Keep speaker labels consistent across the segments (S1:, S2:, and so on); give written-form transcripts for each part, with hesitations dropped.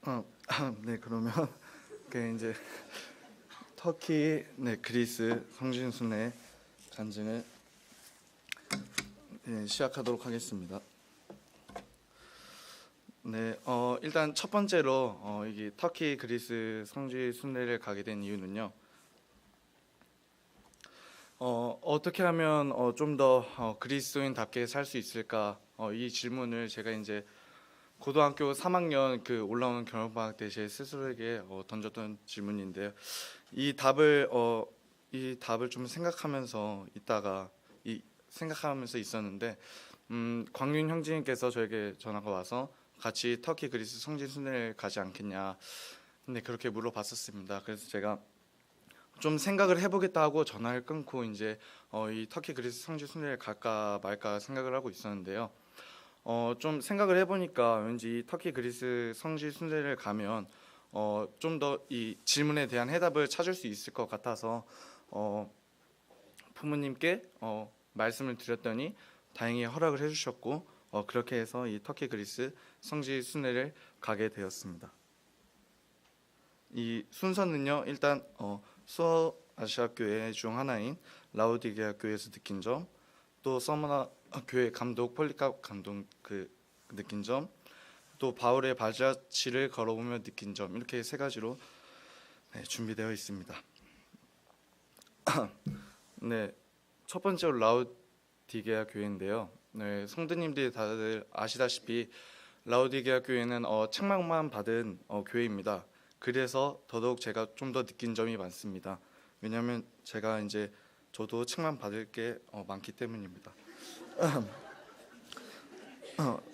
S1: 어, 네, 그러면 이제 터키, 네, 그리스 성진순례 간증을 시작하도록 하겠습니다. 네, 일단 첫 번째로 이게 터키 그리스 성지순례를 가게 된 이유는요. 어떻게 하면 좀 더 그리스도인답게 살 수 있을까? 이 질문을 제가 이제 고등학교 3학년 그 올라오는 겨울방학 때 제 스스로에게 던졌던 질문인데요. 이 답을 이 답을 좀 생각하면서 있다가 생각하면서 있었는데 광윤 형제님께서 저에게 전화가 와서 같이 터키 그리스 성지 순례를 가지 않겠냐. 근데 그렇게 물어봤었습니다. 그래서 제가 좀 생각을 해보겠다 하고 전화를 끊고 이제 이 터키 그리스 성지 순례를 갈까 말까 생각을 하고 있었는데요. 좀 생각을 해보니까 왠지 이 터키 그리스 성지 순례를 가면 좀 더 이 질문에 대한 해답을 찾을 수 있을 것 같아서 부모님께 말씀을 드렸더니 다행히 허락을 해주셨고 그렇게 해서 이 터키 그리스 성지 순례를 가게 되었습니다. 이 순서는요, 일단 수어 아시아 교회 중 하나인 라우디게아 교회에서 느낀 점, 또 서머나 교회 감독 폴리캅 감독 그 느낀 점, 또 바울의 발자취를 걸어보며 느낀 점, 이렇게 세 가지로 준비되어 있습니다. 네, 첫 번째로 라우디게아 교회인데요. 네, 성도님들이 다들 아시다시피 라우디게아 교회는 책망만 받은 교회입니다. 그래서 더더욱 제가 좀 더 느낀 점이 많습니다. 왜냐하면 제가 이제 저도 책망 받을 게 많기 때문입니다.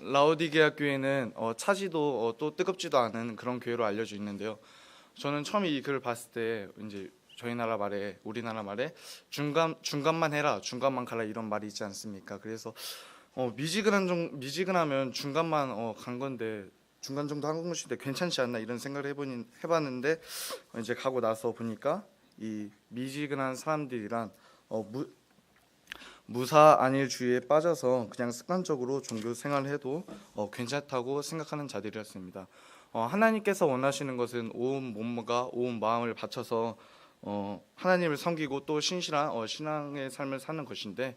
S1: 라우디게아 교회는 차지도 또 뜨겁지도 않은 그런 교회로 알려져 있는데요. 저는 처음에 이 글을 봤을 때 이제 저희 나라 말에 우리나라 말에 중간만 해라, 중간만 가라 이런 말이 있지 않습니까? 그래서 미지근하면 중간만 간 건데 중간 정도 한 것인데 괜찮지 않나 이런 생각을 해봤는데 이제 가고 나서 보니까 이 미지근한 사람들이란 무사 안일주의에 빠져서 그냥 습관적으로 종교 생활을 해도 괜찮다고 생각하는 자들이었습니다. 하나님께서 원하시는 것은 온 몸과 온 마음을 바쳐서 하나님을 섬기고 또 신실한 신앙의 삶을 사는 것인데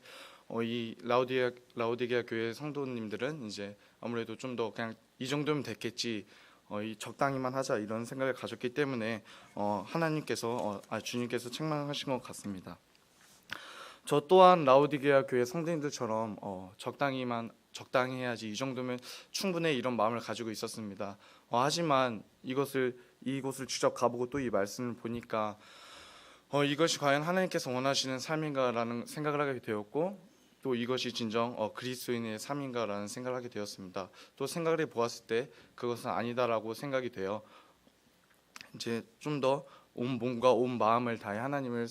S1: 이 라우디게아 교회 성도님들은 이제 아무래도 좀 더 그냥 이 정도면 됐겠지, 이 적당히만 하자 이런 생각을 가졌기 때문에 하나님께서 주님께서 책망하신 것 같습니다. 저 또한 라우디게아 교회 성도님들처럼 적당히 해야지, 이 정도면 충분해, 이런 마음을 가지고 있었습니다. 하지만 이곳을 직접 가보고 또 이 말씀을 보니까 이것이 과연 하나님께서 원하시는 삶인가라는 생각을 하게 되었고, 또 이것이 진정 그리스도인의 삶인가라는 생각을 하게 되었습니다. 또 생각을 해보았을 때 그것은 아니다라고 생각이 되어 이제 좀 더 온 몸과 온 마음을 다해 하나님을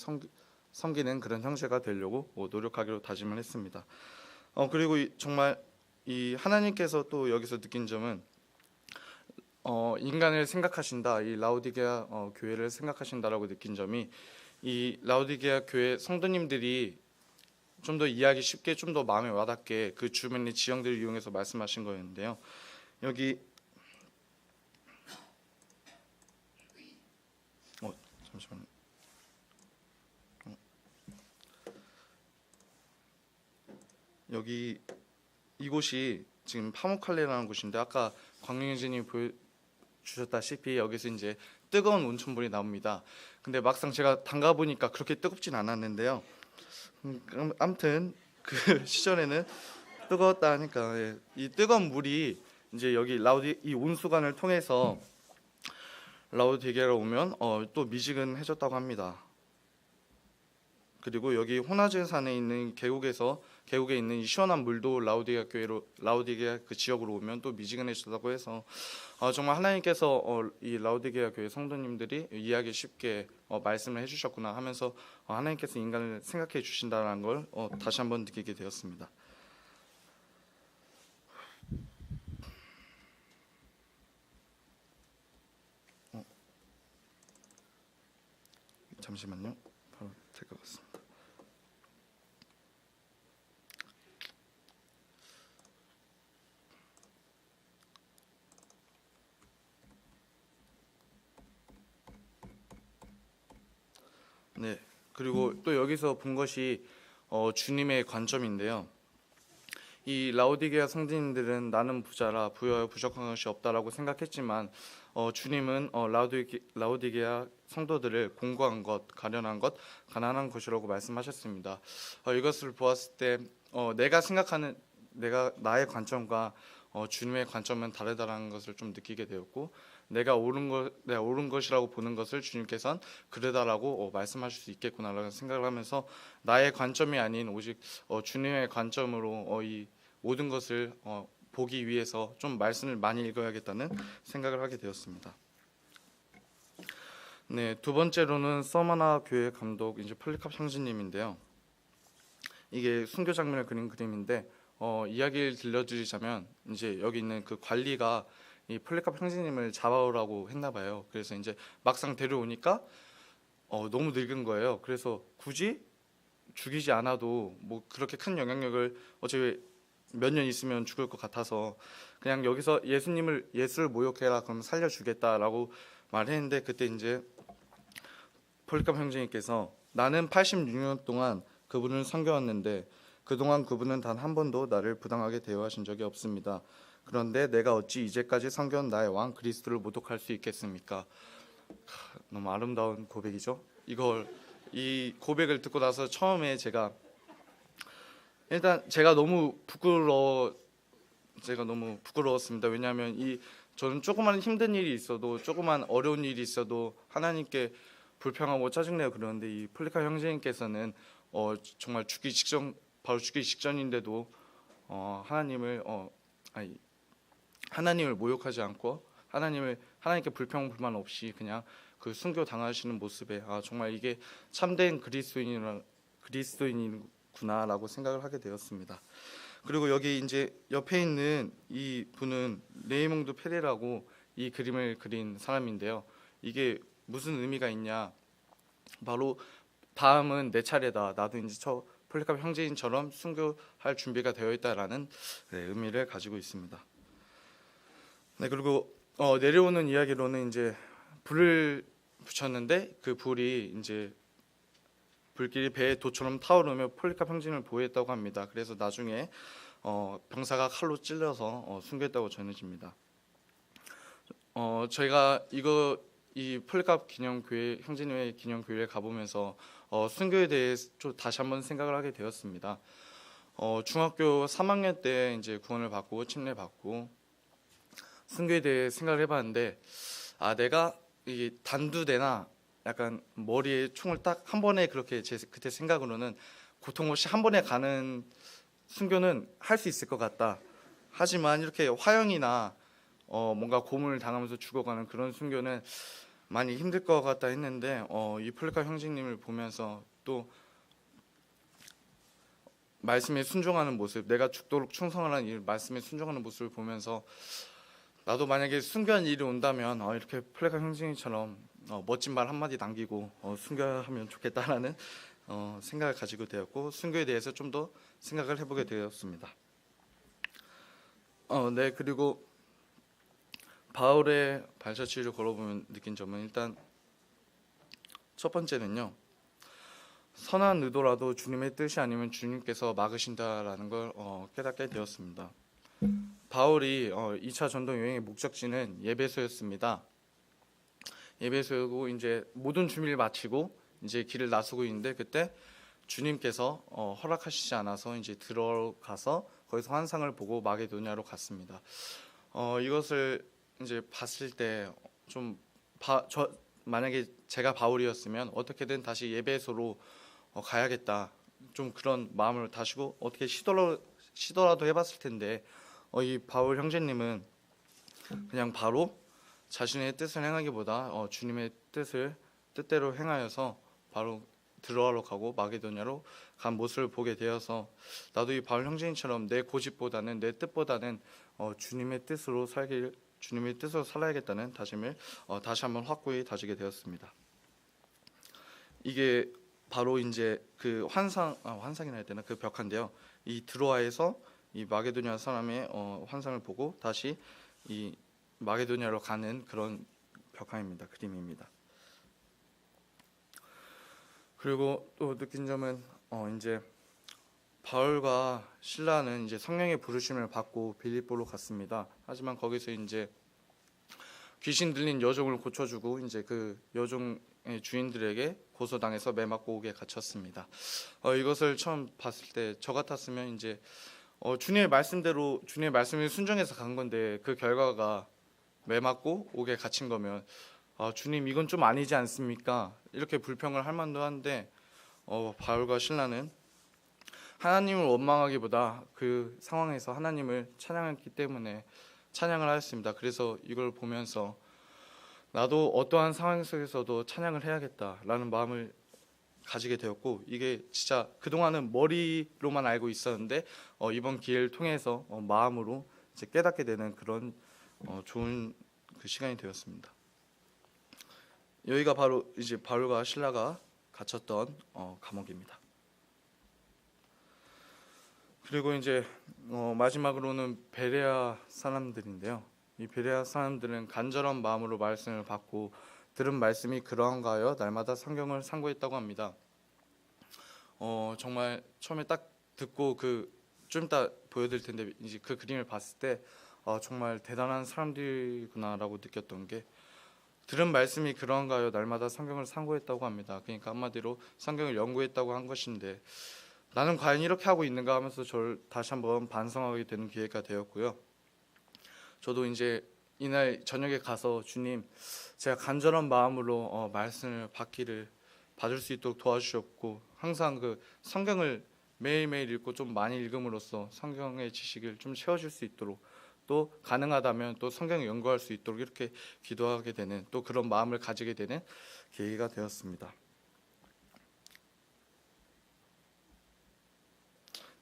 S1: 섬기는 그런 형제가 되려고 노력하기로 다짐을 했습니다. 그리고 정말 이 하나님께서 또 여기서 느낀 점은 인간을 생각하신다, 이 라우디게아 교회를 생각하신다라고 느낀 점이, 이 라우디게아 교회 성도님들이 좀 더 이해하기 쉽게, 좀 더 마음에 와닿게 그 주변의 지형들을 이용해서 말씀하신 거였는데요. 여기 잠시만요. 여기 이곳이 지금 파묵칼레라는 곳인데, 아까 광명진이 보여주셨다시피 여기서 이제 뜨거운 온천물이 나옵니다. 근데 막상 제가 담가 보니까 그렇게 뜨겁진 않았는데요. 아무튼 그 시절에는 뜨거웠다 하니까, 이 뜨거운 물이 이제 여기 이 온수관을 통해서 라우디게아로 오면 또 미지근해졌다고 합니다. 그리고 여기 호나젠산에 있는 계곡에 있는 이 시원한 물도 라우디게아 그 지역으로 오면 또 미지근해졌다고 해서 정말 하나님께서 이 라우디게아 교회 성도님들이 이해하기 쉽게 말씀을 해주셨구나 하면서 하나님께서 인간을 생각해 주신다는 걸 다시 한번 느끼게 되었습니다. 잠시만요. 바로 될 것 같습니다. 네. 그리고 또 여기서 본 것이 주님의 관점인데요. 이 라오디게아 성도님들은 나는 부자라 부여하여 부족한 것이 없다라고 생각했지만 주님은 라오디게아 성도들을 공고한 것, 가련한 것, 가난한 것이라고 말씀하셨습니다. 이것을 보았을 때 나의 관점과 주님의 관점은 다르다는 것을 좀 느끼게 되었고 내가 옳은 것이라고 보는 것을 주님께서는 그러다라고 말씀하실 수 있겠구나라는 생각을 하면서 나의 관점이 아닌 오직 주님의 관점으로 이 모든 것을 보기 위해서 좀 말씀을 많이 읽어야겠다는 생각을 하게 되었습니다. 네, 두 번째로는 서머나 교회 감독 이제 폴리캅 형제님인데요. 이게 순교 장면을 그린 그림인데 이야기를 들려드리자면 이제 여기 있는 그 관리가 이 폴리캅 형제님을 잡아오라고 했나 봐요. 그래서 이제 막상 데려오니까 너무 늙은 거예요. 그래서 굳이 죽이지 않아도 뭐 그렇게 큰 영향력을 어차피 몇 년 있으면 죽을 것 같아서 그냥 여기서 예수를 모욕해라 그럼 살려주겠다라고 말했는데 그때 이제 폴리캅 형제님께서 나는 86년 동안 그분을 섬겨왔는데 그동안 그분은 단 한 번도 나를 부당하게 대우하신 적이 없습니다. 그런데 내가 어찌 이제까지 섬겨온 나의 왕 그리스도를 모독할 수 있겠습니까? 너무 아름다운 고백이죠. 이 고백을 듣고 나서 처음에 제가 너무 부끄러웠습니다. 왜냐하면 저는 조그만 힘든 일이 있어도 조그만 어려운 일이 있어도 하나님께 불평하고 짜증내고 그러는데 이 폴리캅 형제님께서는 정말 바로 죽기 직전인데도 하나님을 모욕하지 않고 하나님께 불평 불만 없이 그냥 그 순교 당하시는 모습에 정말 이게 참된 그리스도인이구나라고 생각을 하게 되었습니다. 그리고 여기 이제 옆에 있는 이 분은 레이몽드 페레라고 이 그림을 그린 사람인데요. 이게 무슨 의미가 있냐? 바로 다음은 내 차례다. 나도 이제 폴리캅 형제인처럼 순교할 준비가 되어 있다라는 의미를 가지고 있습니다. 네, 그리고 내려오는 이야기로는 이제 불을 붙였는데 그 불이 이제 불길이 배에 도처럼 타오르며 폴리캅 형제를 보호했다고 합니다. 그래서 나중에 병사가 칼로 찔러서 순교했다고 전해집니다. 저희가 이 폴리캅 기념교회 형제님의 기념교회에 가보면서 순교에 대해 좀 다시 한번 생각을 하게 되었습니다. 중학교 3학년 때 이제 구원을 받고 침례 받고 순교에 대해 생각을 해봤는데 내가 이게 단두대나 약간 머리에 총을 딱 한 번에 그렇게 그때 생각으로는 고통 없이 한 번에 가는 순교는 할 수 있을 것 같다. 하지만 이렇게 화형이나 뭔가 고문을 당하면서 죽어가는 그런 순교는 많이 힘들 것 같다 했는데 이 폴리캅 형제님을 보면서 또 말씀에 순종하는 모습, 내가 죽도록 충성하는 이 말씀에 순종하는 모습을 보면서 나도 만약에 순교한 일이 온다면 이렇게 폴리캅 형제님처럼 멋진 말 한마디 남기고 순교하면 좋겠다라는 생각을 가지고 되었고 순교에 대해서 좀 더 생각을 해보게 되었습니다. 네, 그리고 바울의 발자취를 걸어보면 느낀 점은 일단 첫 번째는요. 선한 의도라도 주님의 뜻이 아니면 주님께서 막으신다라는 걸 깨닫게 되었습니다. 바울이 2차 전도 여행의 목적지는 예배소였습니다. 예배소고 이제 모든 준비를 마치고 이제 길을 나서고 있는데 그때 주님께서 허락하시지 않아서 이제 들어가서 거기서 환상을 보고 마게도냐로 갔습니다. 이것을 이제 봤을 때 만약에 제가 바울이었으면 어떻게든 다시 예배소로 가야겠다. 좀 그런 마음을 다시고 어떻게 시도라도 해봤을 텐데 이 바울 형제님은 그냥 바로 자신의 뜻을 행하기보다 주님의 뜻대로 행하여서 바로 들어가러 가고 마게도냐로 간 모습을 보게 되어서 나도 이 바울 형제님처럼 내 고집보다는 내 뜻보다는 주님의 뜻으로 살아야겠다는 다짐을 다시 한번 확고히 다지게 되었습니다. 이게 바로 이제 그 환상이라 해야 되나 그 벽화인데요. 이 드로아에서 이 마게도냐 사람의 환상을 보고 다시 이 마게도냐로 가는 그런 벽화입니다. 그림입니다. 그리고 또 느낀 점은 이제 바울과 신라는 이제 성령의 부르심을 받고 빌립보로 갔습니다. 하지만 거기서 이제 귀신 들린 여종을 고쳐주고 이제 그 여종의 주인들에게 고소당해서 매맞고 옥에 갇혔습니다. 이것을 처음 봤을 때 저 같았으면 이제 주님의 말씀대로 주님의 말씀에 순종해서 간 건데 그 결과가 매맞고 옥에 갇힌 거면 주님 이건 좀 아니지 않습니까? 이렇게 불평을 할 만도 한데 바울과 신라는 하나님을 원망하기보다 그 상황에서 하나님을 찬양했기 때문에 찬양을 하였습니다. 그래서 이걸 보면서 나도 어떠한 상황 속에서도 찬양을 해야겠다라는 마음을 가지게 되었고, 이게 진짜 그동안은 머리로만 알고 있었는데 이번 기회를 통해서 마음으로 이제 깨닫게 되는 그런 좋은 그 시간이 되었습니다. 여기가 바로 이제 바울과 신라가 갇혔던 감옥입니다. 그리고 이제 마지막으로는 베레아 사람들인데요. 이 베레아 사람들은 간절한 마음으로 말씀을 받고 들은 말씀이 그러한가 하여 날마다 성경을 상고했다고 합니다. 정말 처음에 딱 듣고 좀 이따 보여드릴 텐데 이제 그 그림을 봤을 때 정말 대단한 사람들이구나라고 느꼈던 게, 들은 말씀이 그러한가 하여 날마다 성경을 상고했다고 합니다. 그러니까 한마디로 성경을 연구했다고 한 것인데, 나는 과연 이렇게 하고 있는가 하면서 저를 다시 한번 반성하게 되는 기회가 되었고요. 저도 이제 이날 저녁에 가서 주님, 제가 간절한 마음으로 말씀을 받을 수 있도록 도와주셨고, 항상 그 성경을 매일매일 읽고 좀 많이 읽음으로써 성경의 지식을 좀 채워줄 수 있도록, 또 가능하다면 또 성경을 연구할 수 있도록 이렇게 기도하게 되는, 또 그런 마음을 가지게 되는 계기가 되었습니다.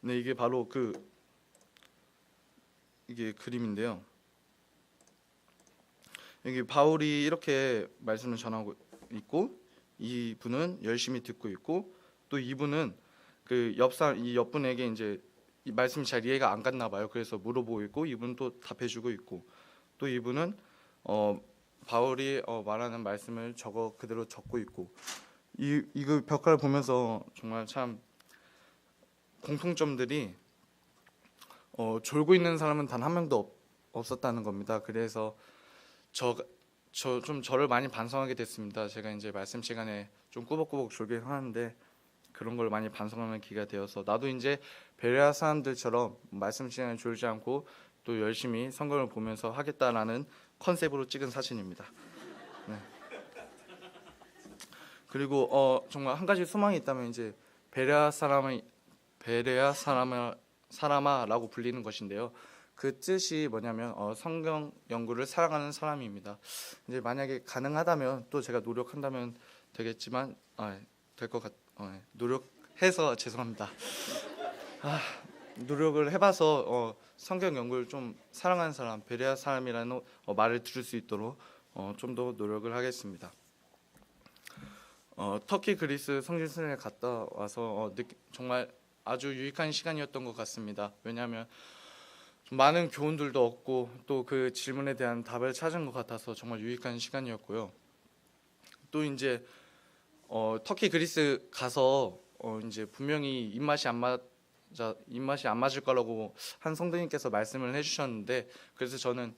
S1: 네, 이게 바로 이게 그림인데요. 여기 바울이 이렇게 말씀을 전하고 있고, 이분은 열심히 듣고 있고, 또 이분은 이 옆분에게 이제 이 말씀이 잘 이해가 안 갔나 봐요. 그래서 물어보고 있고, 이분은 또 답해주고 있고, 또 이분은 바울이 말하는 말씀을 그대로 적고 있고, 이거 벽화를 보면서 정말 참 공통점들이 졸고 있는 사람은 단 한 명도 없었다는 겁니다. 그래서 저를 많이 반성하게 됐습니다. 제가 이제 말씀 시간에 좀 꾸벅꾸벅 졸긴 하는데 그런 걸 많이 반성하는 기회가 되어서, 나도 이제 베레아 사람들처럼 말씀 시간에 졸지 않고 또 열심히 성경을 보면서 하겠다라는 컨셉으로 찍은 사진입니다. 네. 그리고 정말 한 가지 소망이 있다면 이제 베레아 사람아라고 불리는 것인데요. 그 뜻이 뭐냐면 성경 연구를 사랑하는 사람입니다. 이제 만약에 가능하다면, 또 제가 노력한다면 되겠지만 될 것 노력해서 죄송합니다. 노력을 해봐서 성경 연구를 좀 사랑하는 사람, 베레아 사람이라는 말을 들을 수 있도록 좀 더 노력을 하겠습니다. 터키 그리스 성지순례 갔다 와서 정말 아주 유익한 시간이었던 것 같습니다. 왜냐하면 많은 교훈들도 얻고 또 그 질문에 대한 답을 찾은 것 같아서 정말 유익한 시간이었고요. 또 이제 터키 그리스 가서 이제 분명히 입맛이 안 맞을 거라고 한 성도님께서 말씀을 해주셨는데, 그래서 저는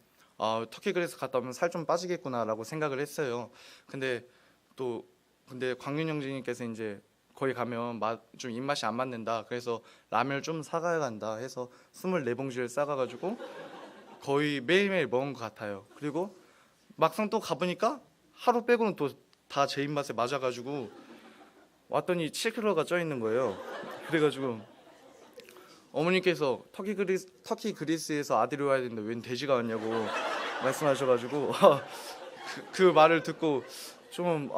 S1: 터키 그리스 갔다 오면 살 좀 빠지겠구나라고 생각을 했어요. 근데 광윤 형제님께서 이제 거기 가면 좀 입맛이 안 맞는다, 그래서 라면을 좀 사가야 간다 해서 24봉지를 싸가가지고 거의 매일매일 먹은 것 같아요. 그리고 막상 또 가보니까 하루 빼고는 또 다 제 입맛에 맞아가지고 왔더니 7kg가 쪄 있는 거예요. 그래가지고 어머니께서 터키 그리스에서 아들이 와야 되는데 웬 돼지가 왔냐고 말씀하셔가지고 그 말을 듣고 좀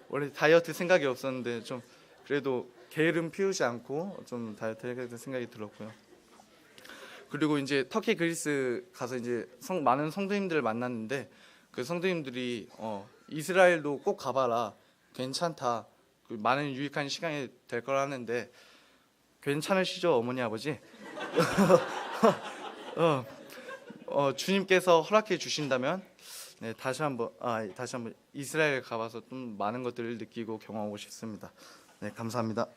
S1: 원래 다이어트 생각이 없었는데 좀 그래도 게으름 피우지 않고 좀 다이어트 해야겠다는 생각이 들었고요. 그리고 이제 터키 그리스 가서 이제 많은 성도님들을 만났는데, 그 성도님들이 이스라엘도 꼭 가봐라, 괜찮다, 많은 유익한 시간이 될 거라 하는데, 괜찮으시죠 어머니 아버지? 주님께서 허락해 주신다면 네, 다시 한번 이스라엘 가봐서 좀 많은 것들을 느끼고 경험하고 싶습니다. 네, 감사합니다.